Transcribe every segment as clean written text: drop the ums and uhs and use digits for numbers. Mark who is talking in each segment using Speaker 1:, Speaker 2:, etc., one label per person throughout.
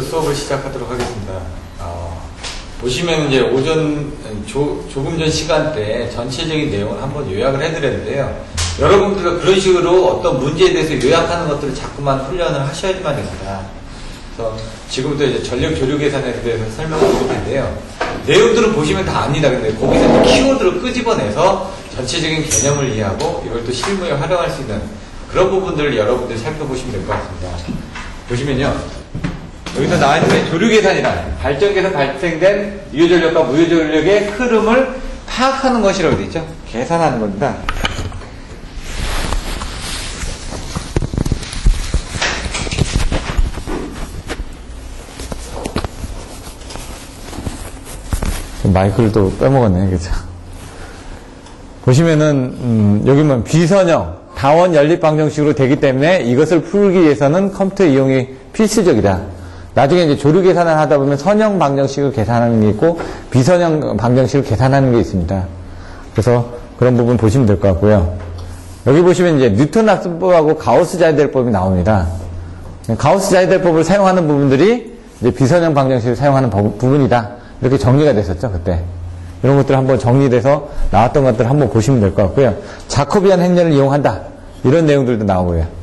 Speaker 1: 수업을 시작하도록 하겠습니다. 보시면 이제 오전 조금 전 시간대 전체적인 내용을 한번 요약을 해드렸는데요. 여러분들과 그런 식으로 어떤 문제에 대해서 요약하는 것들을 자꾸만 훈련을 하셔야지만 됩니다. 그래서 지금부터 이제 전력 조류 계산에 대해서 설명을 드릴 텐데요. 내용들은 보시면 다 압니다. 근데 거기서 키워드를 끄집어내서 전체적인 개념을 이해하고 이걸 또 실무에 활용할 수 있는 그런 부분들을 여러분들이 살펴보시면 될 것 같습니다. 보시면요. 여기서 나와 있는 게 조류 계산이란 발전기에서 발생된 유효전력과 무효전력의 흐름을 파악하는 것이라고 되어 있죠. 계산하는 겁니다. 마이크를 또 빼먹었네, 그죠? 보시면은, 여기 보면 비선형, 다원 연립 방정식으로 되기 때문에 이것을 풀기 위해서는 컴퓨터 이용이 필수적이다. 나중에 이제 조류 계산을 하다 보면 선형 방정식을 계산하는 게 있고 비선형 방정식을 계산하는 게 있습니다. 그래서 그런 부분 보시면 될 것 같고요. 여기 보시면 이제 뉴턴 낙수법하고 가우스 자이델법이 나옵니다. 가우스 자이델법을 사용하는 부분들이 이제 비선형 방정식을 사용하는 부분이다. 이렇게 정리가 됐었죠, 그때. 이런 것들 한번 정리돼서 나왔던 것들 한번 보시면 될 것 같고요. 자코비안 행렬을 이용한다. 이런 내용들도 나오고요.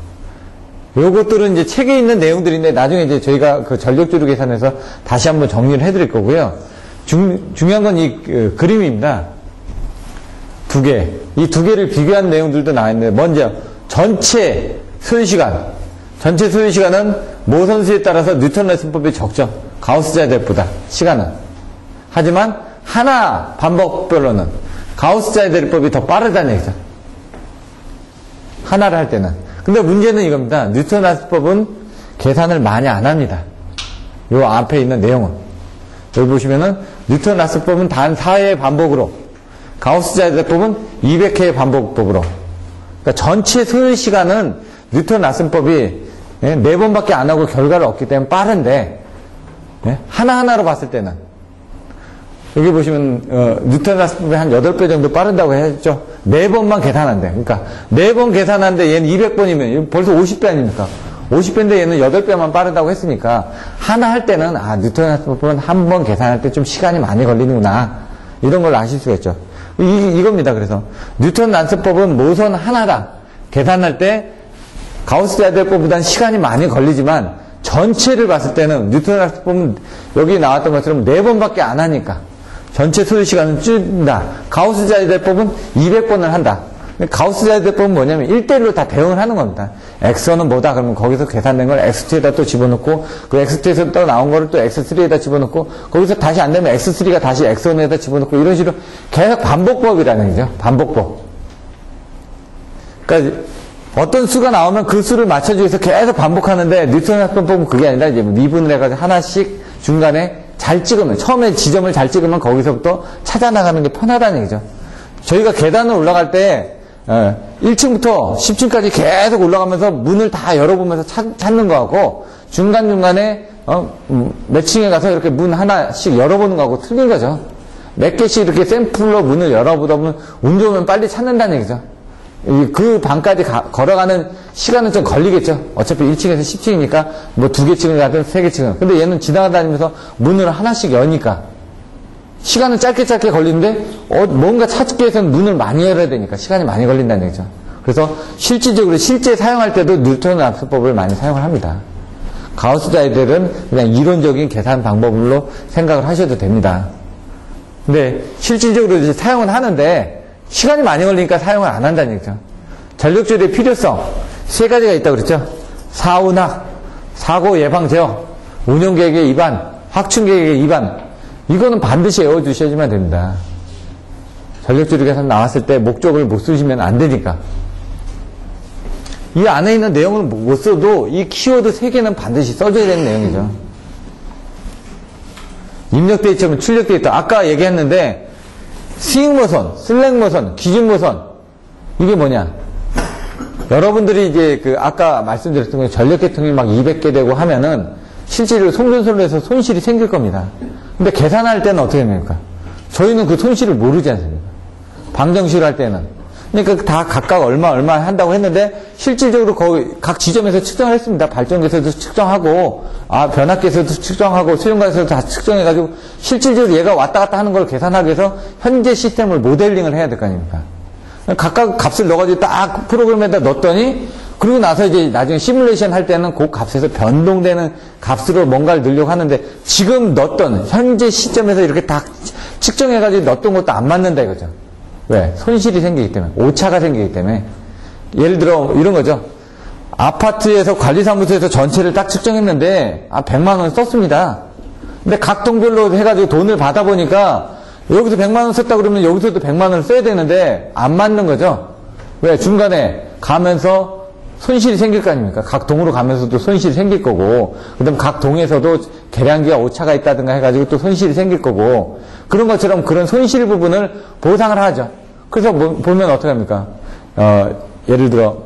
Speaker 1: 요것들은 이제 책에 있는 내용들인데 나중에 이제 저희가 그 전력조류 계산에서 다시 한번 정리를 해드릴 거고요. 중요한 건 이 그림입니다. 두 개. 이 두 개를 비교한 내용들도 나와 있는데 먼저 전체 소요시간. 전체 소요시간은 모 선수에 따라서 뉴턴 레슨법이 적죠. 가우스 자이델보다 시간은. 하지만 하나 반복별로는 가우스 자이델법이 더 빠르다는 얘기죠. 하나를 할 때는. 근데 문제는 이겁니다. 뉴턴 낙수법은 계산을 많이 안 합니다. 요 앞에 있는 내용은. 여기 보시면은 뉴턴 낙수법은 단 4회의 반복으로, 가우스 자이델법은 200회의 반복법으로. 그러니까 전체 소요 시간은 뉴턴 낙수법이 4번밖에 안 하고 결과를 얻기 때문에 빠른데 하나하나로 봤을 때는 여기 보시면 뉴턴 낙수법이 한 8배 정도 빠른다고 했죠. 4번만 계산한대. 그러니까 4번 계산하는데 얘는 200번이면 벌써 50배 아닙니까? 50배인데 얘는 8배만 빠르다고 했으니까 하나 할 때는 뉴턴 낙수법은 한 번 계산할 때 좀 시간이 많이 걸리는구나. 이런 걸 아실 수가 있죠. 이겁니다. 그래서 뉴턴 낙수법은 모선 하나당 계산할 때 가우스 자이델법보다는 시간이 많이 걸리지만 전체를 봤을 때는 뉴턴 낙수법은 여기 나왔던 것처럼 4번밖에 안 하니까 전체 소요 시간은 줄인다. 가우스 자이델법은 200번을 한다. 가우스 자이델법은 뭐냐면 1대1로 다 대응을 하는 겁니다. X1은 뭐다? 그러면 거기서 계산된 걸 X2에다 또 집어넣고 그 X2에서 또 나온 거를 또 X3에다 집어넣고 거기서 다시 안 되면 X3가 다시 X1에다 집어넣고 이런 식으로 계속 반복법이라는 거죠. 반복법. 그러니까 어떤 수가 나오면 그 수를 맞춰주기 위해서 계속 반복하는데 뉴턴 낙수법은 그게 아니라 이제 미분을 해가지고 하나씩 중간에 잘 찍으면, 처음에 지점을 잘 찍으면 거기서부터 찾아나가는 게 편하다는 얘기죠. 저희가 계단을 올라갈 때 1층부터 10층까지 계속 올라가면서 문을 다 열어보면서 찾는 거하고 중간중간에 몇 층에 가서 이렇게 문 하나씩 열어보는 거하고 틀린 거죠. 몇 개씩 이렇게 샘플로 문을 열어보다 보면 운 좋으면 빨리 찾는다는 얘기죠. 그 방까지 걸어가는 시간은 좀 걸리겠죠. 어차피 1층에서 10층이니까 뭐 2개 층을 가든 3개 층을. 근데 얘는 지나다니면서 문을 하나씩 여니까 시간은 짧게 걸리는데 뭔가 찾기 위해서는 문을 많이 열어야 되니까 시간이 많이 걸린다는 얘기죠. 그래서 실질적으로 실제 사용할 때도 뉴턴 낙수법을 많이 사용을 합니다. 가우스 자이델은 그냥 이론적인 계산 방법으로 생각을 하셔도 됩니다. 근데 실질적으로 이제 사용은 하는데 시간이 많이 걸리니까 사용을 안 한다는 얘기죠. 전력조류의 필요성 3가지가 있다고 그랬죠. 사운학, 사고 예방 제어, 운영계획의 위반, 확충계획의 위반. 이거는 반드시 외워주셔야지만 됩니다. 전력조류 계산 나왔을 때 목적을 못 쓰시면 안 되니까. 이 안에 있는 내용을 못 써도 이 키워드 3개는 반드시 써줘야 되는 내용이죠. 입력 데이터면 출력 데이터. 아까 얘기했는데 스윙 모선, 슬랙 모선, 기준 모선. 이게 뭐냐? 여러분들이 이제 아까 말씀드렸던 거 전력 계통이 막 200개 되고 하면은 실제로 송전선로에서 손실이 생길 겁니다. 근데 계산할 때는 어떻게 됩니까? 저희는 그 손실을 모르지 않습니까? 방정식을 할 때는. 그러니까 다 각각 얼마 한다고 했는데 실질적으로 거기 각 지점에서 측정을 했습니다. 발전기에서도 측정하고 변압기에서도 측정하고 수용관에서도 다 측정해가지고 실질적으로 얘가 왔다 갔다 하는 걸 계산하기 위해서 현재 시스템을 모델링을 해야 될 거 아닙니까? 각각 값을 넣어가지고 딱 프로그램에다 넣었더니 그리고 나서 이제 나중에 시뮬레이션 할 때는 그 값에서 변동되는 값으로 뭔가를 넣으려고 하는데 지금 넣었던 현재 시점에서 이렇게 딱 측정해가지고 넣었던 것도 안 맞는다 이거죠. 왜? 손실이 생기기 때문에. 오차가 생기기 때문에. 예를 들어, 이런 거죠. 아파트에서 관리사무소에서 전체를 딱 측정했는데, 100만 원 썼습니다. 근데 각 동별로 해가지고 돈을 받아보니까, 여기서 100만 원 썼다 그러면 여기서도 100만 원을 써야 되는데, 안 맞는 거죠. 왜? 중간에 가면서 손실이 생길 거 아닙니까? 각 동으로 가면서도 손실이 생길 거고, 그 다음 각 동에서도 계량기가 오차가 있다든가 해가지고 또 손실이 생길 거고, 그런 것처럼 그런 손실 부분을 보상을 하죠. 그래서 보면 어떻게 합니까? 예를 들어,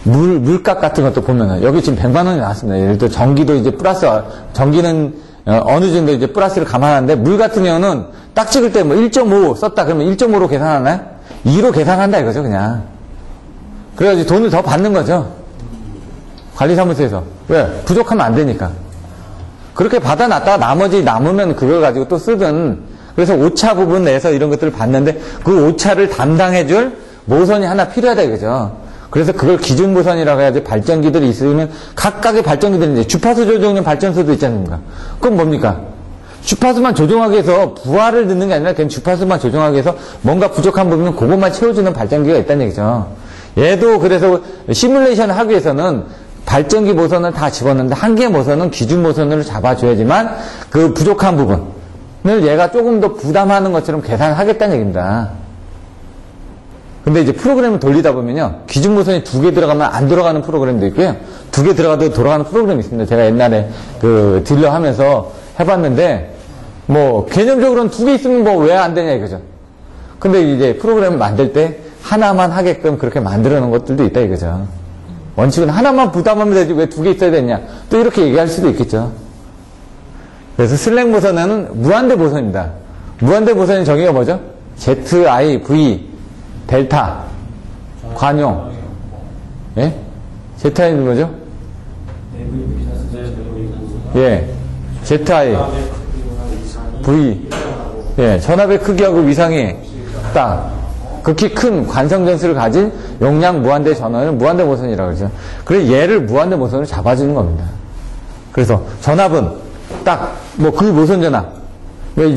Speaker 1: 물값 같은 것도 보면은, 여기 지금 100만 원이 나왔습니다. 예를 들어, 전기도 이제 플러스, 전기는 어느 정도 이제 플러스를 감안하는데, 물 같은 경우는 딱 찍을 때 뭐 1.5 썼다 그러면 1.5로 계산하나요? 2로 계산한다 이거죠, 그냥. 그래가지고 돈을 더 받는 거죠. 관리사무소에서. 왜? 부족하면 안 되니까. 그렇게 받아놨다가 나머지 남으면 그걸 가지고 또 쓰든. 그래서 오차 부분 내에서 이런 것들을 봤는데 그 오차를 담당해줄 모선이 하나 필요하다 이거죠. 그래서 그걸 기준 모선이라고 해야지 발전기들이 있으면 각각의 발전기들이 이제 주파수 조정용 발전소도 있지 않습니까? 그건 뭡니까? 주파수만 조정하기 위해서 부하를 넣는 게 아니라 그냥 주파수만 조정하기 위해서 뭔가 부족한 부분은 그것만 채워주는 발전기가 있다는 얘기죠. 얘도 그래서 시뮬레이션을 하기 위해서는 발전기 모선을 다 집었는데 한 개의 모선은 기준 모선으로 잡아줘야지만 그 부족한 부분을 얘가 조금 더 부담하는 것처럼 계산하겠다는 얘기입니다. 근데 이제 프로그램을 돌리다 보면요. 기준 모선이 2개 들어가면 안 돌아가는 프로그램도 있고요. 2개 들어가도 돌아가는 프로그램이 있습니다. 제가 옛날에 그 딜러 하면서 해봤는데 뭐 개념적으로는 2개 있으면 뭐 왜 안 되냐 이거죠. 근데 이제 프로그램을 만들 때 하나만 하게끔 그렇게 만들어 놓은 것들도 있다 이거죠. 원칙은 하나만 부담하면 되지 왜 2개 있어야 되냐. 또 이렇게 얘기할 수도 있겠죠. 그래서 슬랙 모선은 무한대 모선입니다. 무한대 모선의 정의가 뭐죠? ZIV 델타 관용. 예? ZI는 뭐죠? 예. ZI V. 예. 전압의 크기하고 위상이 딱 극히 큰 관성 전수를 가진 용량 무한대 전원을 무한대 모선이라고 그러죠. 그래서 얘를 무한대 모선으로 잡아주는 겁니다. 그래서 전압은 딱 뭐 그 모선 전압.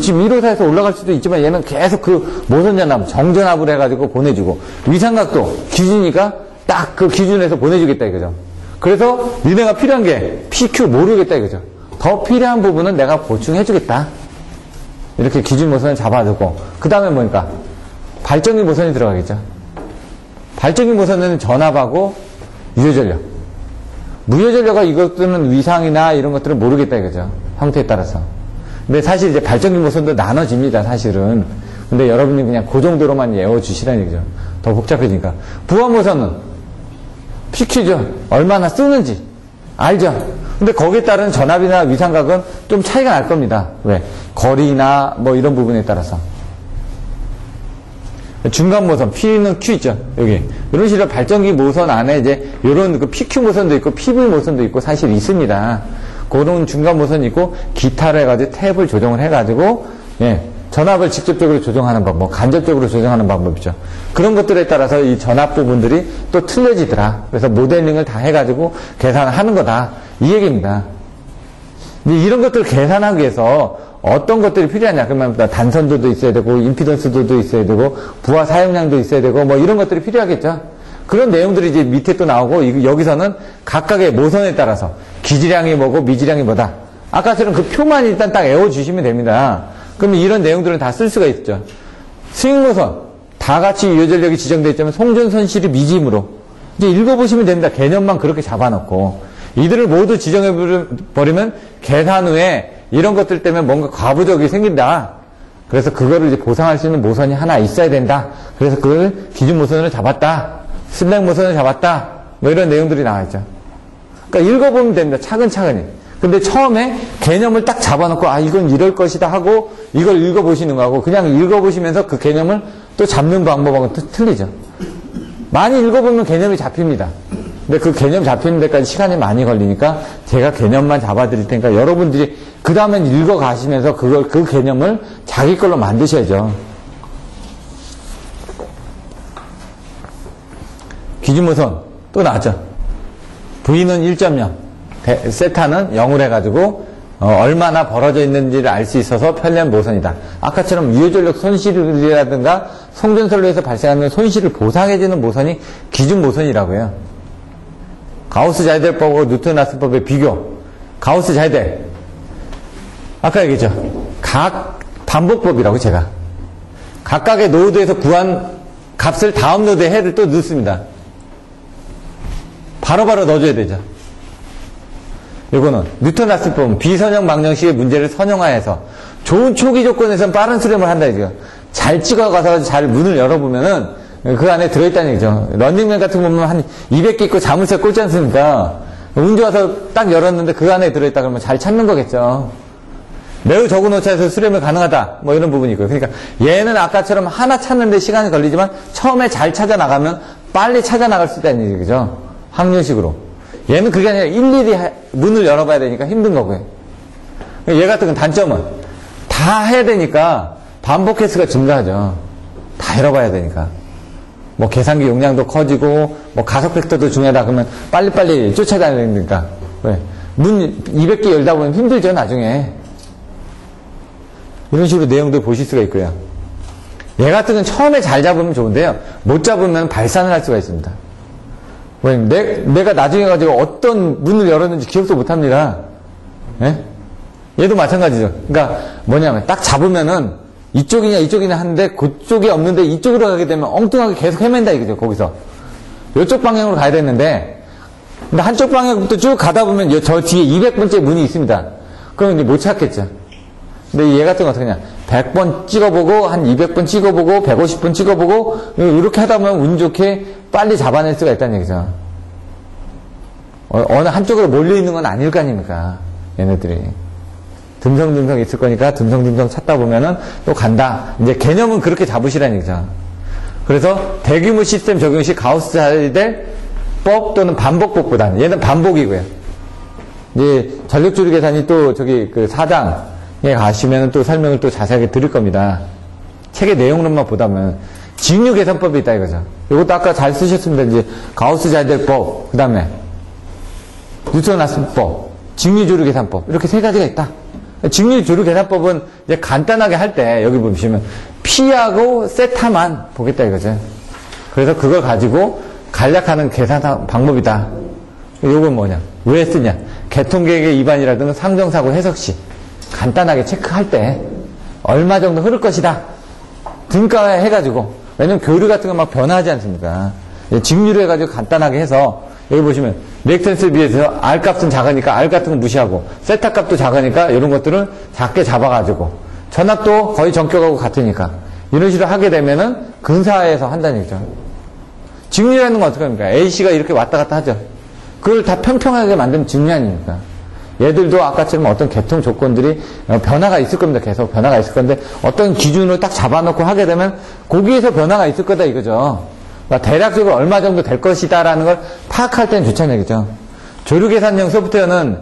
Speaker 1: 지금 1호사에서 올라갈 수도 있지만 얘는 계속 그 모선 전압, 정전압을 해가지고 보내주고 위상각도 기준이니까 딱 그 기준에서 보내주겠다 이거죠. 그래서 니네가 필요한 게 PQ 모르겠다 이거죠. 더 필요한 부분은 내가 보충해주겠다. 이렇게 기준 모선을 잡아주고 그 다음에 뭐니까 발전기 모선이 들어가겠죠. 발전기 모선은 전압하고 유효전력. 무효전력과 이것들은 위상이나 이런 것들은 모르겠다 이거죠. 형태에 따라서. 근데 사실 이제 발전기 모선도 나눠집니다, 사실은. 근데 여러분이 그냥 그 정도로만 외워주시라는 얘기죠. 더 복잡해지니까. 부하 모선은 PQ죠. 얼마나 쓰는지 알죠. 근데 거기에 따른 전압이나 위상각은 좀 차이가 날 겁니다. 왜? 거리나 뭐 이런 부분에 따라서. 중간 모선, P는 Q 있죠, 여기. 이런 식으로 발전기 모선 안에 이제, 요런 그 PQ 모선도 있고, PV 모선도 있고, 사실 있습니다. 그런 중간 모선이 있고, 기타를 해가지고, 탭을 조정을 해가지고, 예, 전압을 직접적으로 조정하는 방법, 간접적으로 조정하는 방법이죠. 그런 것들에 따라서 이 전압 부분들이 또 틀려지더라. 그래서 모델링을 다 해가지고, 계산하는 거다. 이 얘기입니다. 이런 것들을 계산하기 위해서, 어떤 것들이 필요하냐. 그러면 단선도도 있어야 되고, 임피던스도도 있어야 되고, 부하 사용량도 있어야 되고, 뭐 이런 것들이 필요하겠죠. 그런 내용들이 이제 밑에 또 나오고, 여기서는 각각의 모선에 따라서 기지량이 뭐고 미지량이 뭐다. 아까처럼 그 표만 일단 딱 외워주시면 됩니다. 그러면 이런 내용들은 다 쓸 수가 있죠. 스윙 모선, 다 같이 유효전력이 지정되어 있다면 송전 손실이 미지임으로. 이제 읽어보시면 됩니다. 개념만 그렇게 잡아놓고. 이들을 모두 지정해버리면 계산 후에 이런 것들 때문에 뭔가 과부적이 생긴다. 그래서 그거를 이제 보상할 수 있는 모선이 하나 있어야 된다. 그래서 그걸 기준 모선을 잡았다. 슬랙 모선을 잡았다. 뭐 이런 내용들이 나와있죠. 그러니까 읽어보면 됩니다. 차근차근히. 근데 처음에 개념을 딱 잡아놓고, 이건 이럴 것이다 하고, 이걸 읽어보시는 거하고, 그냥 읽어보시면서 그 개념을 또 잡는 방법하고는 또 틀리죠. 많이 읽어보면 개념이 잡힙니다. 근데 그 개념 잡히는 데까지 시간이 많이 걸리니까 제가 개념만 잡아드릴 테니까 여러분들이 그 다음엔 읽어가시면서 그 개념을 자기 걸로 만드셔야죠. 기준모선 또 나왔죠. V는 1.0, 세타는 0을 해가지고 얼마나 벌어져 있는지를 알 수 있어서 편리한 모선이다. 아까처럼 유효전력 손실이라든가 송전설로 해서 발생하는 손실을 보상해주는 모선이 기준 모선이라고 해요. 가우스-자이델법하고 뉴턴-라슬법의 비교. 가우스-자이델. 아까 얘기했죠. 각 반복법이라고 제가. 각각의 노드에서 구한 값을 다음 노드에 해를 또 넣습니다. 바로바로 넣어줘야 되죠. 이거는 뉴턴-라슬법은 비선형 방정식의 문제를 선형화해서 좋은 초기 조건에서는 빠른 수렴을 한다 이거죠. 잘 찍어가서 잘 문을 열어보면은 그 안에 들어있다는 얘기죠. 런닝맨 같은 거 보면 한 200개 있고 자물쇠 꽂지 않습니까? 운 좋아서 딱 열었는데 그 안에 들어있다 그러면 잘 찾는 거겠죠. 매우 적은 오차에서 수렴이 가능하다. 뭐 이런 부분이 있고요. 그러니까 얘는 아까처럼 하나 찾는데 시간이 걸리지만 처음에 잘 찾아 나가면 빨리 찾아 나갈 수 있다는 얘기죠. 확률식으로. 얘는 그게 아니라 일일이 문을 열어봐야 되니까 힘든 거고요. 얘 같은 건 단점은 다 해야 되니까 반복 횟수가 증가하죠. 다 열어봐야 되니까. 뭐 계산기 용량도 커지고 뭐 가속 벡터도 중요하다 그러면 빨리빨리 쫓아다녀야 되니까. 왜? 문 200개 열다 보면 힘들죠 나중에. 이런 식으로 내용들 보실 수가 있고요. 얘 같은 건 처음에 잘 잡으면 좋은데요. 못 잡으면 발산을 할 수가 있습니다. 왜냐면 내가 나중에 가지고 어떤 문을 열었는지 기억도 못 합니다. 예? 얘도 마찬가지죠. 그러니까 뭐냐면 딱 잡으면은 이쪽이냐 하는데 그쪽이 없는데 이쪽으로 가게 되면 엉뚱하게 계속 헤맨다 이거죠. 거기서. 이쪽 방향으로 가야 되는데 근데 한쪽 방향부터 쭉 가다 보면 저 뒤에 200번째 문이 있습니다. 그럼 이제 못 찾겠죠. 근데 얘 같은 거 어떻게 하냐. 100번 찍어보고 한 200번 찍어보고 150번 찍어보고 이렇게 하다 보면 운 좋게 빨리 잡아낼 수가 있다는 얘기죠. 어느 한쪽으로 몰려있는 건 아닐 거 아닙니까. 얘네들이. 듬성듬성 있을 거니까 듬성듬성 찾다 보면은 또 간다. 이제 개념은 그렇게 잡으시라는 얘기죠. 그래서 대규모 시스템 적용 시 가우스-자이델 법 또는 반복법보다는 얘는 반복이고요. 이제 전력조리 계산이 또 저기 그 4장에 가시면은 또 설명을 또 자세하게 드릴 겁니다. 책의 내용론만 보다면 직류 계산법이 있다 이거죠. 이것도 아까 잘 쓰셨습니다. 이제 가우스-자이델 법, 그 다음에 뉴턴-라슬법, 직류조리 계산법 이렇게 세 가지가 있다. 직류조리 계산법은 이제 간단하게 할 때 여기 보시면 P하고 세타만 보겠다 이거죠. 그래서 그걸 가지고 간략하는 계산 방법이다. 이건 뭐냐? 왜 쓰냐? 개통계획의 위반이라든가 상정사고 해석시 간단하게 체크할 때 얼마 정도 흐를 것이다. 등가해 해가지고 왜냐면 교류 같은 거 막 변화하지 않습니까? 직류로 해가지고 간단하게 해서 여기 보시면 리액턴스에 비해서 R 값은 작으니까 R 같은 거 무시하고 세타 값도 작으니까 이런 것들을 작게 잡아가지고 전압도 거의 전격하고 같으니까 이런 식으로 하게 되면은 근사해서 한다는 얘기죠. 직류라는 건 어떻게 합니까? A씨가 이렇게 왔다 갔다 하죠. 그걸 다 평평하게 만들면 직류 아닙니까? 얘들도 아까처럼 어떤 개통 조건들이 변화가 있을 겁니다. 계속 변화가 있을 건데 어떤 기준으로 딱 잡아놓고 하게 되면 거기에서 변화가 있을 거다 이거죠. 그러니까 대략적으로 얼마 정도 될 것이다라는 걸 파악할 때는 좋다는 얘기죠. 조류계산형 소프트웨어는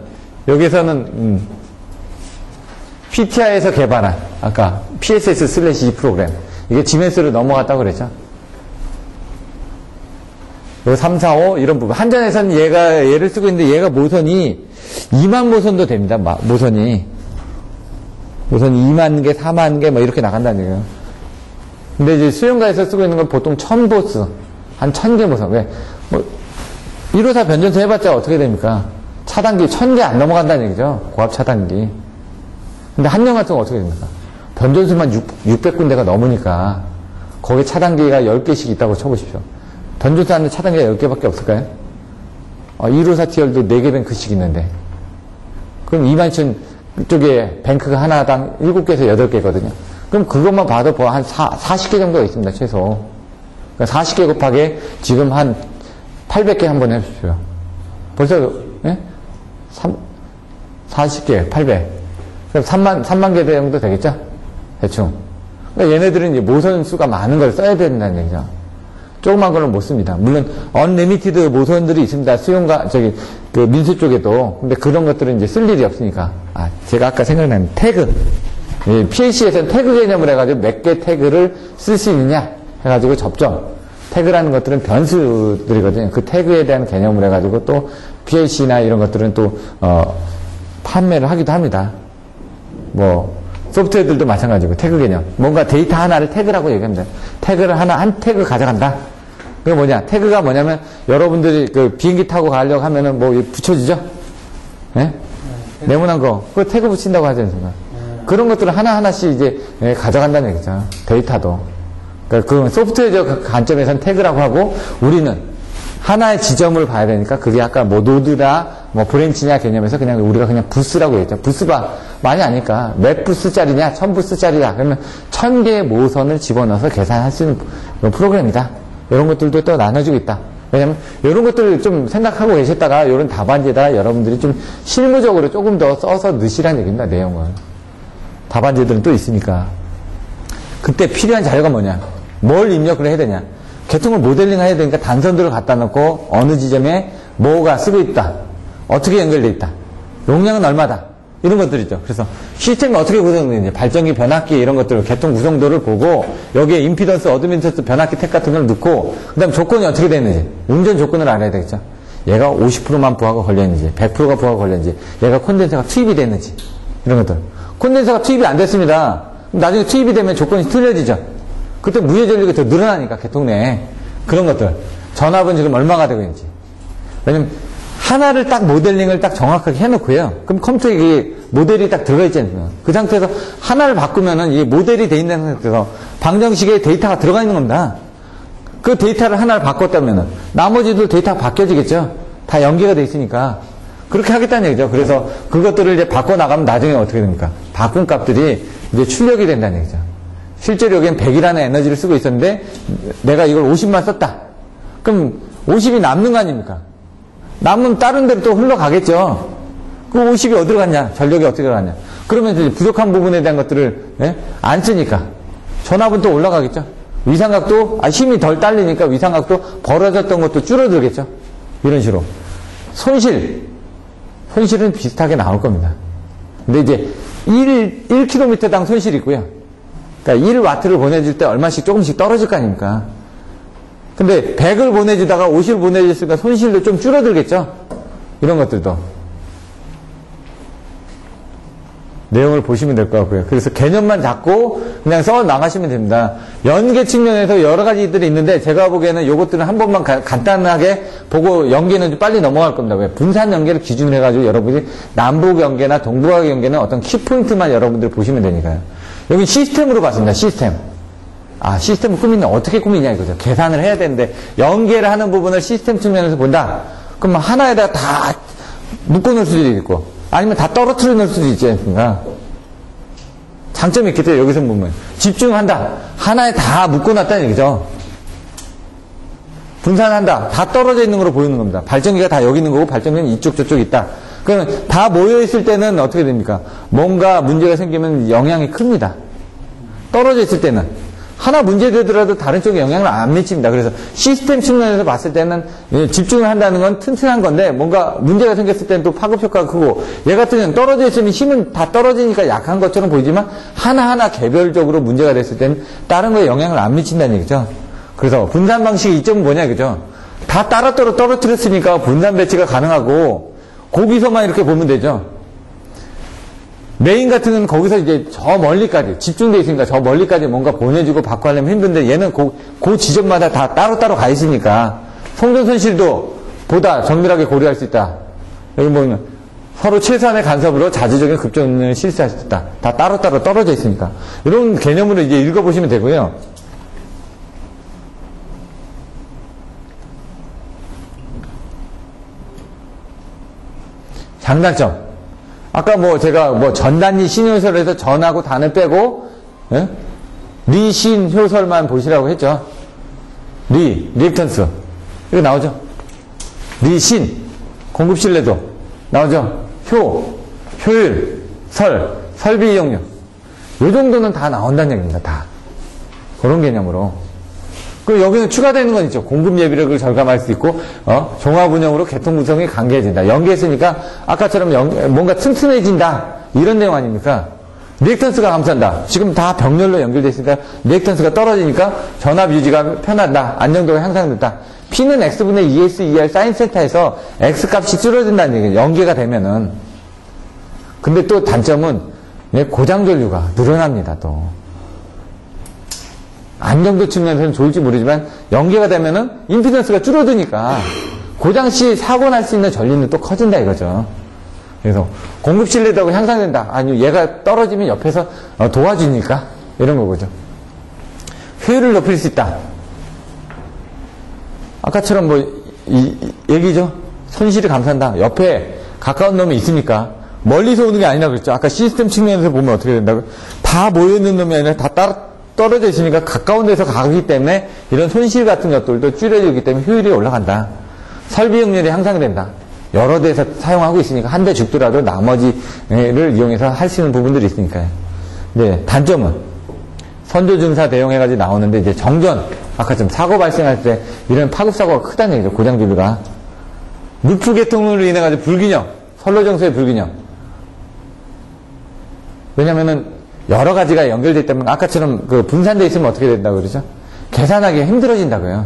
Speaker 1: 여기서는 PTI에서 개발한 아까 PSS/E 프로그램 이게 지멘스로 넘어갔다고 그랬죠. 요 3, 4, 5 이런 부분 한전에서는 얘를 쓰고 있는데 얘가 모선이 2만 모선도 됩니다. 모선이 2만 개, 4만 개 뭐 이렇게 나간다는 얘기예요. 근데 이제 수영가에서 쓰고 있는 건 보통 1000보스, 한 1000개 모선. 왜? 뭐, 154 변전소 해봤자 어떻게 됩니까? 차단기 1000개 안 넘어간다는 얘기죠. 고압 차단기. 근데 한영 같은 건 어떻게 됩니까? 변전소만 600군데가 넘으니까, 거기에 차단기가 10개씩 있다고 쳐보십시오. 변전소 안에 차단기가 10개밖에 없을까요? 154TR도 4개 뱅크씩 있는데. 그럼 22,000 쪽에 뱅크가 하나당 7개에서 8개거든요. 그럼 그것만 봐도 한 40개 정도가 있습니다, 최소. 그러니까 40개 곱하기 지금 한 800개 한번 해주십시오. 벌써, 예? 40개, 800. 그럼 3만 개 정도 되겠죠? 대충. 그러니까 얘네들은 이제 모선 수가 많은 걸 써야 된다는 얘기죠. 조그만 걸로 못 씁니다. 물론 언리미티드 모선들이 있습니다. 수용가 그 민수 쪽에도. 근데 그런 것들은 이제 쓸 일이 없으니까. 제가 아까 생각난 태그. PLC에서는 태그 개념을 해가지고 몇 개 태그를 쓸 수 있느냐 해가지고 접점. 태그라는 것들은 변수들이거든요. 그 태그에 대한 개념을 해가지고 또 PLC나 이런 것들은 또 판매를 하기도 합니다. 뭐 소프트웨어들도 마찬가지고 태그 개념. 뭔가 데이터 하나를 태그라고 얘기합니다. 태그를 한 태그 가져간다. 그게 뭐냐? 태그가 뭐냐면 여러분들이 그 비행기 타고 가려고 하면은 뭐 붙여주죠? 예? 네모난 거. 그거 태그 붙인다고 하지 않습니까? 그런 것들을 하나하나씩 이제 가져간다는 얘기죠. 데이터도. 그러니까 그 소프트웨어적 관점에서는 태그라고 하고 우리는 하나의 지점을 봐야 되니까 그게 아까 뭐 노드나 뭐 브랜치냐 개념에서 그냥 우리가 그냥 부스라고 했죠. 부스바 많이 아니까 몇 부스짜리냐 1000부스짜리다. 그러면 1000개의 모선을 집어넣어서 계산할 수 있는 프로그램이다. 이런 것들도 또 나눠주고 있다. 왜냐면 이런 것들을 좀 생각하고 계셨다가 이런 답안지에다가 여러분들이 좀 실무적으로 조금 더 써서 넣으시라는 얘기입니다. 내용을. 답안지들은 또 있으니까. 그때 필요한 자료가 뭐냐? 뭘 입력을 해야 되냐? 계통을 모델링 해야 되니까 단선들을 갖다 놓고 어느 지점에 뭐가 쓰고 있다. 어떻게 연결되어 있다. 용량은 얼마다. 이런 것들이죠. 그래서 시스템이 어떻게 구성되는지 발전기 변압기 이런 것들을 계통 구성도를 보고 여기에 임피던스, 어드미턴스 변압기 택 같은 걸 넣고 그 다음 조건이 어떻게 되는지 운전 조건을 알아야 되겠죠. 얘가 50%만 부하가 걸렸는지 100%가 부하가 걸렸는지 얘가 콘덴서가 투입이 됐는지 이런 것들. 콘덴서가 투입이 안 됐습니다. 나중에 투입이 되면 조건이 틀려지죠. 그때 무해 전력이 더 늘어나니까 계통 내에 그런 것들. 전압은 지금 얼마가 되고 있는지. 왜냐면 하나를 딱 모델링을 딱 정확하게 해놓고요. 그럼 컴퓨터에 이게 모델이 딱 들어가 있지 않습니까? 그 상태에서 하나를 바꾸면은 이게 모델이 돼 있는 상태에서 방정식에 데이터가 들어가 있는 겁니다. 그 데이터를 하나를 바꿨다면은 나머지도 데이터가 바뀌어지겠죠. 다 연계가 돼 있으니까. 그렇게 하겠다는 얘기죠. 그래서 그것들을 이제 바꿔나가면 나중에 어떻게 됩니까? 바꾼 값들이 이제 출력이 된다는 얘기죠. 실제로 여기엔 100이라는 에너지를 쓰고 있었는데 내가 이걸 50만 썼다. 그럼 50이 남는 거 아닙니까? 남으면 다른 데로 또 흘러가겠죠. 그 50이 어디로 갔냐? 전력이 어떻게 갔냐? 그러면 이제 부족한 부분에 대한 것들을 안 쓰니까 전압은 또 올라가겠죠. 위상각도 힘이 덜 딸리니까 위상각도 벌어졌던 것도 줄어들겠죠. 이런 식으로. 손실은 비슷하게 나올 겁니다. 근데 이제 1km당 손실이 있고요. 그러니까 1W를 보내줄 때 얼마씩 조금씩 떨어질 거 아닙니까? 근데 100을 보내주다가 50을 보내줬으니까 손실도 좀 줄어들겠죠? 이런 것들도. 내용을 보시면 될 것 같고요. 그래서 개념만 잡고 그냥 써 나가시면 됩니다. 연계 측면에서 여러 가지들이 있는데 제가 보기에는 요것들은 한 번만 간단하게 보고 연계는 좀 빨리 넘어갈 겁니다. 왜? 분산 연계를 기준으로 해가지고 여러분이 남북 연계나 동북아 연계는 어떤 키포인트만 여러분들 보시면 되니까요. 여기 시스템으로 봤습니다. 시스템. 시스템을 꾸미냐, 어떻게 꾸미냐 이거죠. 계산을 해야 되는데, 연계를 하는 부분을 시스템 측면에서 본다? 그럼 하나에다가 다 묶어놓을 수도 있고, 아니면 다 떨어뜨려 놓을 수도 있지 않습니까? 장점이 있겠죠, 여기서 보면. 집중한다. 하나에 다 묶어놨다는 얘기죠. 분산한다. 다 떨어져 있는 거로 보이는 겁니다. 발전기가 다 여기 있는 거고, 발전기는 이쪽, 저쪽 있다. 그러면 다 모여있을 때는 어떻게 됩니까? 뭔가 문제가 생기면 영향이 큽니다. 떨어져 있을 때는. 하나 문제되더라도 다른 쪽에 영향을 안 미칩니다. 그래서 시스템 측면에서 봤을 때는 집중을 한다는 건 튼튼한 건데 뭔가 문제가 생겼을 때는 또 파급 효과가 크고 얘 같은 경우는 떨어져 있으면 힘은 다 떨어지니까 약한 것처럼 보이지만 하나하나 개별적으로 문제가 됐을 때는 다른 거에 영향을 안 미친다는 얘기죠. 그래서 분산 방식의 이점은 뭐냐 그죠? 다 따로따로 떨어뜨렸으니까 분산 배치가 가능하고 거기서만 이렇게 보면 되죠. 메인 같은 건 거기서 이제 저 멀리까지 집중되어 있으니까 저 멀리까지 뭔가 보내주고 받고 하려면 힘든데 얘는 그 지점마다 다 따로따로 가 있으니까 송전 손실도 보다 정밀하게 고려할 수 있다. 여기 보면 서로 최소한의 간섭으로 자주적인 급전을 실시할 수 있다. 다 따로따로 떨어져 있으니까 이런 개념으로 이제 읽어보시면 되고요. 장단점. 아까 제가 전단지 신효설에서 전하고 단을 빼고, 리신 효설만 보시라고 했죠. 리액턴스. 이거 나오죠. 리신. 공급신뢰도. 나오죠. 효율, 설비 이용률. 요 정도는 다 나온다는 얘기입니다. 다. 그런 개념으로. 그리고 여기는 추가되는 건 있죠. 공급 예비력을 절감할 수 있고, 종합 운영으로 개통 구성이 강개해진다. 연계했으니까, 아까처럼 뭔가 튼튼해진다. 이런 내용 아닙니까? 리액턴스가 감소한다. 지금 다 병렬로 연결되어 있으니까, 리액턴스가 떨어지니까, 전압 유지가 편하다. 안정도가 향상된다. P는 X분의 ES, ER 사인 세타에서 X 값이 줄어든다는 얘기예요. 연계가 되면은. 근데 또 단점은, 고장 전류가 늘어납니다, 또. 안정도 측면에서는 좋을지 모르지만 연계가 되면은 임피던스가 줄어드니까 고장시 사고 날 수 있는 전류는 또 커진다 이거죠. 그래서 공급 신뢰도가 향상된다. 아니 얘가 떨어지면 옆에서 도와주니까 이런 거죠. 효율을 높일 수 있다. 아까처럼 이 얘기죠. 손실이 감산다. 옆에 가까운 놈이 있으니까 멀리서 오는 게 아니라 그랬죠. 아까 시스템 측면에서 보면 어떻게 된다고? 다 모여있는 놈이 아니라 다 떨어져 있으니까 가까운 데서 가기 때문에 이런 손실 같은 것들도 줄여지기 때문에 효율이 올라간다. 설비 효율이 향상된다. 여러 데서 사용하고 있으니까 한 대 죽더라도 나머지를 이용해서 할 수 있는 부분들이 있으니까요. 이제 단점은 선조 증사 대용해가지고 나오는데 이제 정전 아까 좀 사고 발생할 때 이런 파급 사고가 크다는 얘기죠. 고장 전류가 루프 계통으로 인해가지고 불균형, 선로 정수의 불균형. 왜냐면은 여러 가지가 연결되어 있다면 아까처럼 분산되어 있으면 어떻게 된다고 그러죠? 계산하기 힘들어진다고요.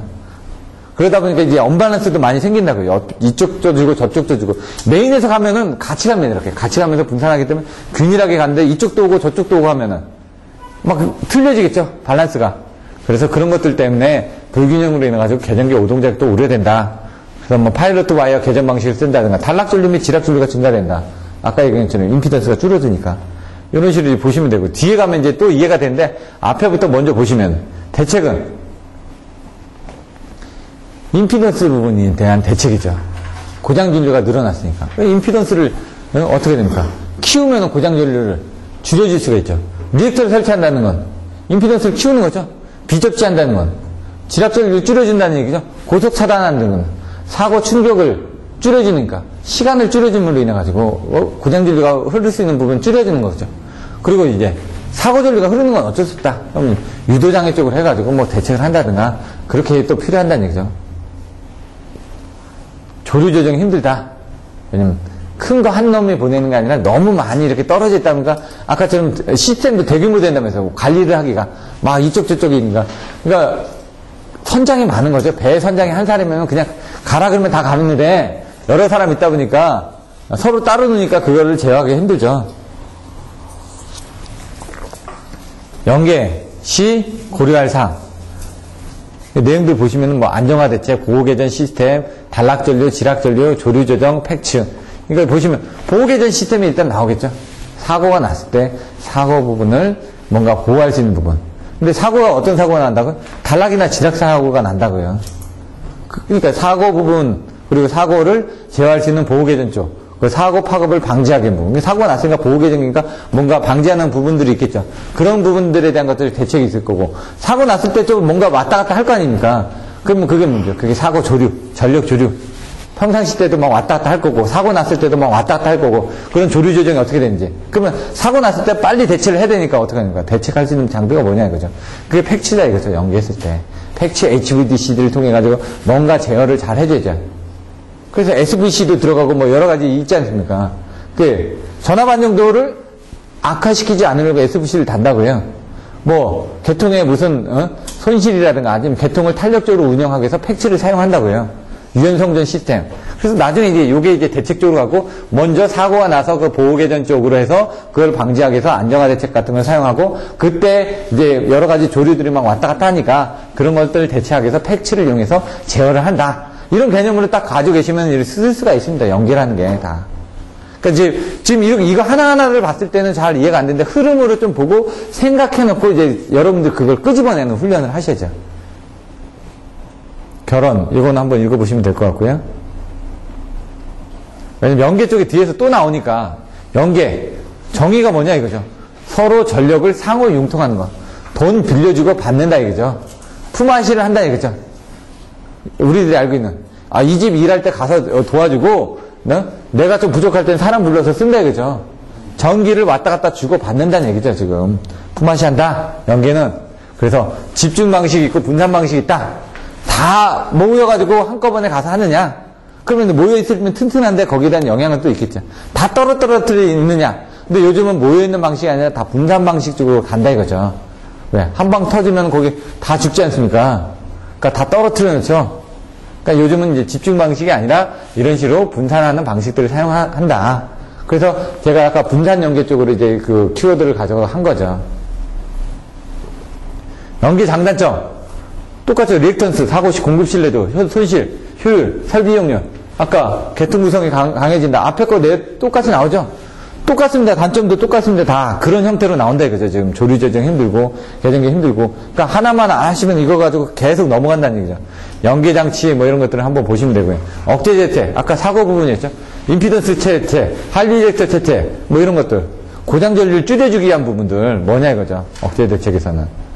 Speaker 1: 그러다 보니까 이제 언밸런스도 많이 생긴다고요. 이쪽도 주고 저쪽도 주고. 메인에서 가면은 같이 가면 이렇게 같이 가면서 분산하기 때문에 균일하게 가는데 이쪽도 오고 저쪽도 오고 하면은 막 틀려지겠죠. 밸런스가. 그래서 그런 것들 때문에 불균형으로 인해가지고 계전기 오동작도 우려된다. 그래서 뭐 파일럿 와이어 계전 방식을 쓴다든가 단락 전류 및 지락 전류가 증가된다. 아까 얘기한 것처럼 임피던스가 줄어드니까. 이런 식으로 보시면 되고, 뒤에 가면 이제 또 이해가 되는데, 앞에부터 먼저 보시면, 대책은, 임피던스 부분에 대한 대책이죠. 고장 전류가 늘어났으니까. 임피던스를 어떻게 됩니까? 키우면 고장 전류를 줄여줄 수가 있죠. 리액터를 설치한다는 건, 임피던스를 키우는 거죠. 비접지한다는 건, 지락 전류를 줄여준다는 얘기죠. 고속 차단하는 건, 사고 충격을 줄여주니까 시간을 줄여줌으로 인해 가지고 고장 전류가 흐를 수 있는 부분 줄여주는 거죠. 그리고 이제 사고 전류가 흐르는 건 어쩔 수 없다. 그럼 유도장애 쪽으로 해가지고 뭐 대책을 한다든가 그렇게 또 필요한다는 얘기죠. 조류 조정이 힘들다. 왜냐면 큰 거 한 놈이 보내는 게 아니라 너무 많이 이렇게 떨어져 있다 보니까 아까처럼 시스템도 대규모 된다면서 관리를 하기가 막 이쪽 저쪽이니까 그러니까 선장이 많은 거죠. 배 선장이 한 사람이면 그냥 가라 그러면 다 가는데 여러 사람 있다 보니까 서로 따로 노니까 그거를 제어하기 힘들죠. 연계 시 고려할 사항 내용들 보시면 뭐 안정화 대책, 보호 개전 시스템, 단락 전류, 지락 전류, 조류 조정, 팩츠 이걸 보시면 보호 개전 시스템이 일단 나오겠죠. 사고가 났을 때 사고 부분을 뭔가 보호할 수 있는 부분. 근데 사고가 어떤 사고가 난다고요? 단락이나 지락 사고가 난다고요. 그러니까 사고 부분 그리고 사고를 제어할 수 있는 보호 개전 쪽. 그 사고 파급을 방지하기 부분. 사고가 났으니까 보호 개전이니까 뭔가 방지하는 부분들이 있겠죠. 그런 부분들에 대한 것들이 대책이 있을 거고. 사고 났을 때 좀 뭔가 왔다 갔다 할 거 아닙니까? 그러면 그게 문제죠. 그게 사고 조류, 전력 조류. 평상시 때도 막 왔다 갔다 할 거고, 사고 났을 때도 막 왔다 갔다 할 거고, 그런 조류 조정이 어떻게 되는지. 그러면 사고 났을 때 빨리 대처를 해야 되니까 어떻게 합니까? 대책할 수 있는 장비가 뭐냐 이거죠. 그게 팩치다 이거죠. 연계했을 때. 팩치 HVDC들을 통해 가지고 뭔가 제어를 잘 해줘야죠. 그래서 SVC도 들어가고 뭐 여러 가지 있지 않습니까? 그 전압 안정도를 악화시키지 않으려고 SVC를 단다고요. 뭐 개통에 무슨 손실이라든가 아니면 개통을 탄력적으로 운영하기 위해서 팩치를 사용한다고요. 유연성전 시스템. 그래서 나중에 이제 요게 이제 대책적으로 가고 먼저 사고가 나서 그 보호 개전 쪽으로 해서 그걸 방지하기 위해서 안정화 대책 같은 걸 사용하고 그때 이제 여러 가지 조류들이 막 왔다 갔다 하니까 그런 것들을 대체하기 위해서 팩치를 이용해서 제어를 한다. 이런 개념으로 딱 가지고 계시면 쓸 수가 있습니다. 연계라는 게 다. 그러니까 지금 이거 하나하나를 봤을 때는 잘 이해가 안 되는데 흐름으로 좀 보고 생각해 놓고 이제 여러분들 그걸 끄집어내는 훈련을 하셔야죠. 결혼, 이거는 한번 읽어보시면 될 것 같고요. 왜냐면 연계 쪽에 뒤에서 또 나오니까 연계, 정의가 뭐냐 이거죠. 서로 전력을 상호 융통하는 거. 돈 빌려주고 받는다 이거죠. 품앗이를 한다 이거죠. 우리들이 알고 있는 이 집 일할 때 가서 도와주고 내가 좀 부족할 땐 사람 불러서 쓴다 이거죠. 전기를 왔다 갔다 주고 받는다는 얘기죠. 지금 품앗이 한다. 연계는 그래서 집중 방식이 있고 분산 방식이 있다. 다 모여가지고 한꺼번에 가서 하느냐? 그러면 모여있으면 튼튼한데 거기에 대한 영향은 또 있겠죠. 다 떨어뜨려 있느냐? 근데 요즘은 모여있는 방식이 아니라 다 분산 방식 쪽으로 간다 이거죠. 왜? 한 방 터지면 거기 다 죽지 않습니까? 그러니까 다 떨어뜨려 놓죠. 그러니까 요즘은 이제 집중 방식이 아니라 이런 식으로 분산하는 방식들을 사용한다. 그래서 제가 아까 분산 연계 쪽으로 이제 그 키워드를 가져가 한 거죠. 연계 장단점. 똑같죠. 리액턴스, 사고시, 공급 신뢰도, 손실, 효율, 설비 이용률. 아까 계통 구성이 강해진다. 앞에 거 똑같이 나오죠. 똑같습니다. 단점도 똑같습니다. 다 그런 형태로 나온다 이거죠. 지금 조류 조정 힘들고 개정기 힘들고. 그러니까 하나만 안 하시면 이거 가지고 계속 넘어간다는 얘기죠. 연계 장치 뭐 이런 것들을 한번 보시면 되고요. 억제 재택, 아까 사고 부분이었죠. 임피던스 채택, 할리렉터 채택, 뭐 이런 것들. 고장 전류를 줄여주기 위한 부분들 뭐냐 이거죠. 억제 대책에서는.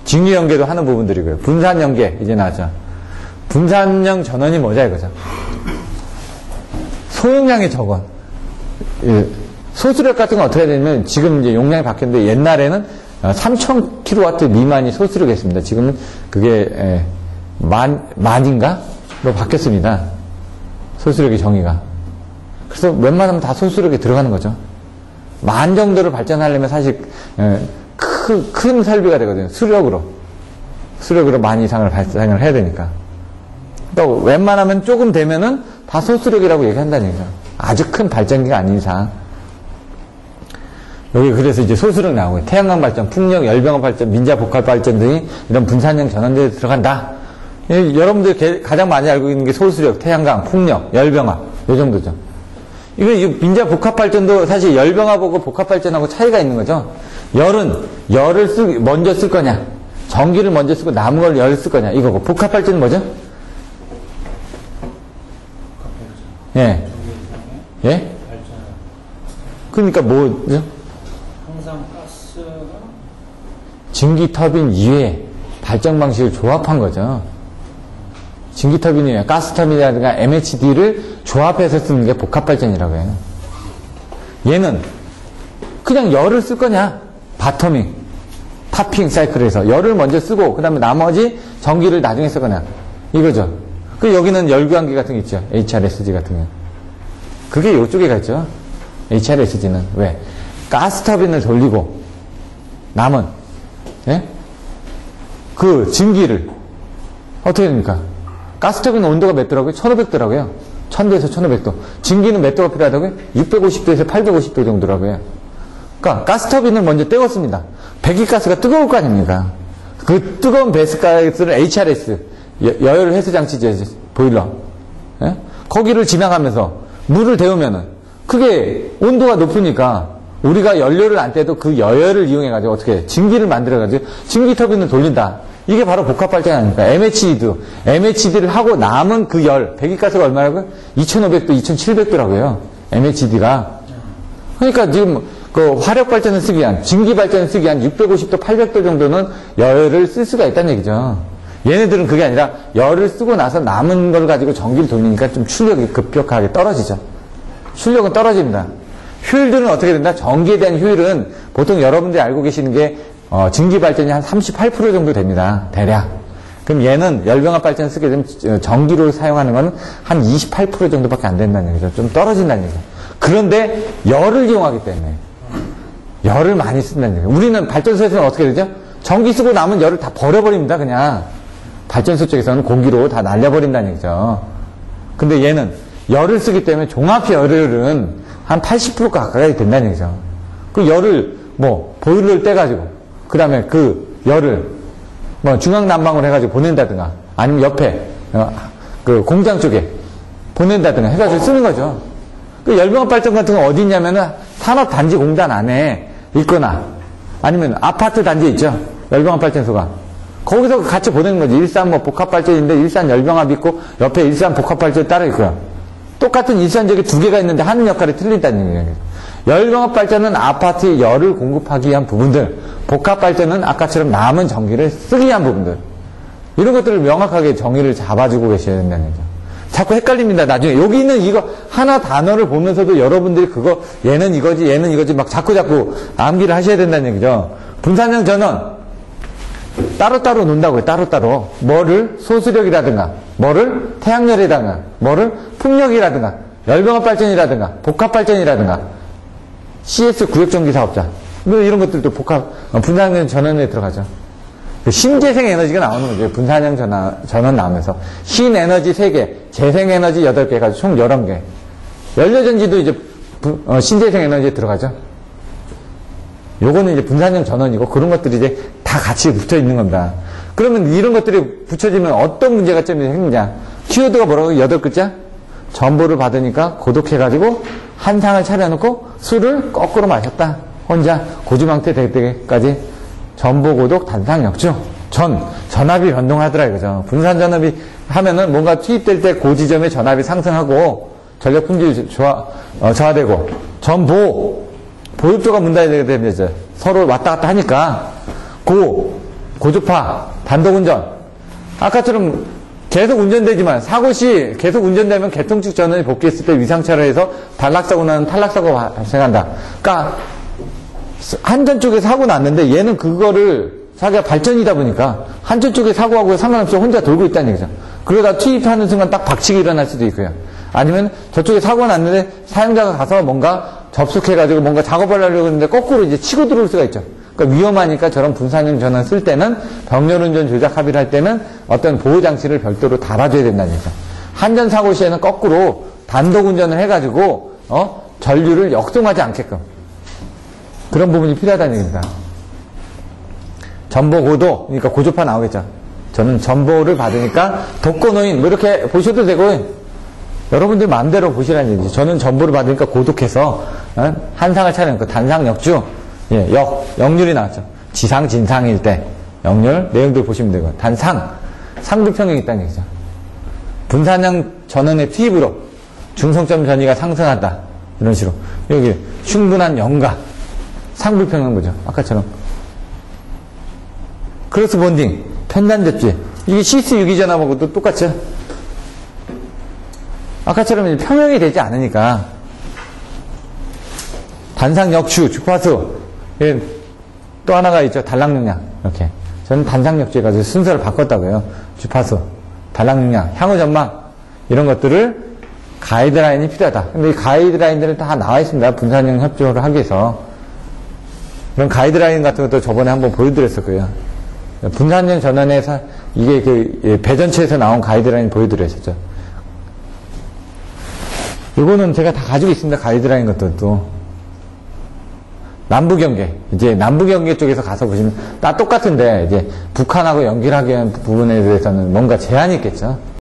Speaker 1: 직류 연계도 하는 부분들이고요. 분산 연계 이제 나왔죠. 분산형 전원이 뭐냐 이거죠. 소용량의 적원. 소수력 같은 건 어떻게 되냐면 지금 이제 용량이 바뀌었는데 옛날에는 3000kW 미만이 소수력이었습니다. 지금은 그게 만인가? 로 바뀌었습니다. 소수력의 정의가. 그래서 웬만하면 다 소수력에 들어가는 거죠. 만 정도를 발전하려면 사실 큰 설비가 되거든요. 수력으로 만 이상을 발전을 해야 되니까. 또 웬만하면 조금 되면은 다 소수력이라고 얘기한다는 얘기죠. 아주 큰 발전기가 아닌 이상. 여기 그래서 이제 소수력 나오고요. 태양광 발전, 풍력, 열병합 발전, 민자 복합 발전 등이 이런 분산형 전원대에 들어간다. 여러분들 가장 많이 알고 있는 게 소수력, 태양광, 풍력, 열병합 이 정도죠. 이거 민자 복합 발전도 사실 열병합하고 복합 발전하고 차이가 있는 거죠. 열을 먼저 쓸 거냐, 전기를 먼저 쓰고 남은 걸 열을 쓸 거냐 이거고. 복합 발전은 뭐죠? 예. 예? 그러니까 뭐죠?
Speaker 2: 항상 가스가
Speaker 1: 증기 터빈 이외에 발전 방식을 조합한 거죠. 증기 터빈이나 가스 터빈이라든가 MHD를 조합해서 쓰는 게 복합 발전이라고 해요. 얘는 그냥 열을 쓸 거냐? 바터밍, 타핑 사이클에서 열을 먼저 쓰고 그 다음에 나머지 전기를 나중에 쓸 거냐? 이거죠. 그 여기는 열교환기 같은 게 있죠. HRSG 같은 게. 그게 이쪽에 가 있죠. HRSG는. 왜? 가스 터빈을 돌리고 남은 그 증기를 어떻게 됩니까? 가스 터빈 온도가 몇 도라고요? 1500도라고요. 1000도에서 1500도. 증기는 몇 도가 필요하다고요? 650도에서 850도 정도라고요. 그러니까 가스 터빈을 먼저 떼었습니다. 배기가스가 뜨거울 거 아닙니까? 그 뜨거운 배기가스를 HRS, 여열 회수 장치제 보일러. 거기를 지나가면서 물을 데우면은 그게 온도가 높으니까 우리가 연료를 안 떼도 그 여열을 이용해가지고 어떻게 증기를 만들어가지고 증기 터빈을 돌린다. 이게 바로 복합 발전이 아닙니까? MHD를 하고 남은 그 열, 배기가스가 얼마라고요? 2500도, 2700도라고요. MHD가. 그러니까 지금 그 화력 발전을 쓰기 위한, 증기 발전을 쓰기 위한 650도, 800도 정도는 열을 쓸 수가 있다는 얘기죠. 얘네들은 그게 아니라 열을 쓰고 나서 남은 걸 가지고 전기를 돌리니까 좀 출력이 급격하게 떨어지죠. 출력은 떨어집니다. 효율들은 어떻게 된다? 전기에 대한 효율은 보통 여러분들이 알고 계시는 게 증기 발전이 한 38% 정도 됩니다. 대략. 그럼 얘는 열병합 발전 쓰게 되면 전기로 사용하는 건 한 28% 정도밖에 안 된다는 얘기죠. 좀 떨어진다는 얘기죠. 그런데 열을 이용하기 때문에 열을 많이 쓴다는 얘기죠. 우리는 발전소에서는 어떻게 되죠? 전기 쓰고 남은 열을 다 버려버립니다. 그냥 발전소 쪽에서는 공기로 다 날려버린다는 얘기죠. 근데 얘는 열을 쓰기 때문에 종합 열율은 한 80% 가까이 된다는 얘기죠. 그 열을 보일러를 떼가지고 그 다음에 그 열을 중앙난방으로 해가지고 보낸다든가 아니면 옆에 그 공장 쪽에 보낸다든가 해가지고 쓰는 거죠. 그 열병합 발전 같은 건 어디 있냐면은 산업단지 공단 안에 있거나 아니면 아파트 단지에 있죠. 열병합 발전소가. 거기서 같이 보내는 거지. 일산 복합발전인데 일산 열병합 있고 옆에 일산 복합발전이 따로 있고요. 똑같은 일산적이 두 개가 있는데 하는 역할이 틀린다는 얘기예요. 열병합 발전은 아파트에 열을 공급하기 위한 부분들, 복합 발전은 아까처럼 남은 전기를 쓰기 위한 부분들. 이런 것들을 명확하게 정의를 잡아주고 계셔야 된다는 거죠. 자꾸 헷갈립니다. 나중에 여기 있는 이거 하나 단어를 보면서도 여러분들이 얘는 이거지 얘는 이거지 막 자꾸 암기를 하셔야 된다는 얘기죠. 분산형 전원 따로따로 논다고요, 따로따로. 뭐를 소수력이라든가, 뭐를 태양열이라든가, 뭐를 풍력이라든가, 열병합발전이라든가, 복합발전이라든가, CS 구역전기사업자. 뭐 이런 것들도 분산형 전원에 들어가죠. 신재생 에너지가 나오는 거죠. 분산형 전원 나오면서. 신에너지 3개, 재생에너지 8개 가지고 총 11개. 연료전지도 이제 신재생 에너지에 들어가죠. 요거는 이제 분산형 전원이고 그런 것들이 이제 다 같이 붙어 있는 겁니다. 그러면 이런 것들이 붙여지면 어떤 문제가 좀 생기냐. 키워드가 뭐라고? 8글자? 전보를 받으니까 고독해가지고 한 상을 차려놓고 술을 거꾸로 마셨다. 혼자 고주망태 될 때까지 전보 고독 단상 역주. 전압이 변동하더라 이거죠. 분산 전압이 하면은 뭔가 투입될 때 그 지점에 전압이 상승하고 전력 품질이 저하되고 보육조가 문단이 되게 되면 이제 서로 왔다 갔다 하니까 고주파 단독운전 아까처럼 계속 운전되지만 사고 시 계속 운전되면 개통축 전원이 복귀했을 때 위상차로 해서 단락사고는 탈락사고가 발생한다. 그러니까 한전 쪽에 사고 났는데 얘는 그거를 자기가 발전이다 보니까 한전 쪽에 사고하고 상관없이 혼자 돌고 있다는 얘기죠. 그러다 투입하는 순간 딱 박치기 일어날 수도 있고요. 아니면 저쪽에 사고가 났는데 사용자가 가서 뭔가 접속해가지고 뭔가 작업을 하려고 했는데 거꾸로 이제 치고 들어올 수가 있죠. 그러니까 위험하니까 저런 분산형 전원 쓸 때는 병렬운전 조작 합의를 할 때는 어떤 보호장치를 별도로 달아줘야 된다는 얘기죠. 한전 사고 시에는 거꾸로 단독운전을 해가지고 전류를 역송하지 않게끔 그런 부분이 필요하다는 얘기입니다. 전보 고도, 그러니까 고주파 나오겠죠. 저는 전보를 받으니까 독거노인, 뭐 이렇게 보셔도 되고, 여러분들 마음대로 보시라는 얘기죠. 저는 전보를 받으니까 고독해서, 한상을 차려놓고, 단상 역주, 역률이 나왔죠. 지상, 진상일 때, 역률, 내용들 보시면 되고, 단상, 상부평형이 있다는 얘기죠. 분산형 전원의 투입으로 중성점 전위가 상승한다. 이런 식으로. 여기, 충분한 영가, 상부평형 보죠. 아까처럼. 크로스 본딩, 편단 접지. 이게 시스 유기전압하고도 똑같죠. 아까처럼 평형이 되지 않으니까. 단상 역추, 주파수. 또 하나가 있죠. 단락 용량. 이렇게. 저는 단상 역추 해가지고 순서를 바꿨다고요. 주파수, 단락 용량, 향후 전망. 이런 것들을 가이드라인이 필요하다. 근데 이 가이드라인들은 다 나와 있습니다. 분산형 협조를 하기 위해서. 그런 가이드라인 같은 것도 저번에 한번 보여드렸었고요. 분산형 전원에서 이게 배전체에서 나온 가이드라인 보여드렸었죠. 이거는 제가 다 가지고 있습니다. 가이드라인 것들도. 남부경계. 이제 남부경계 쪽에서 가서 보시면 다 똑같은데 이제 북한하고 연결하기 위한 부분에 대해서는 뭔가 제한이 있겠죠.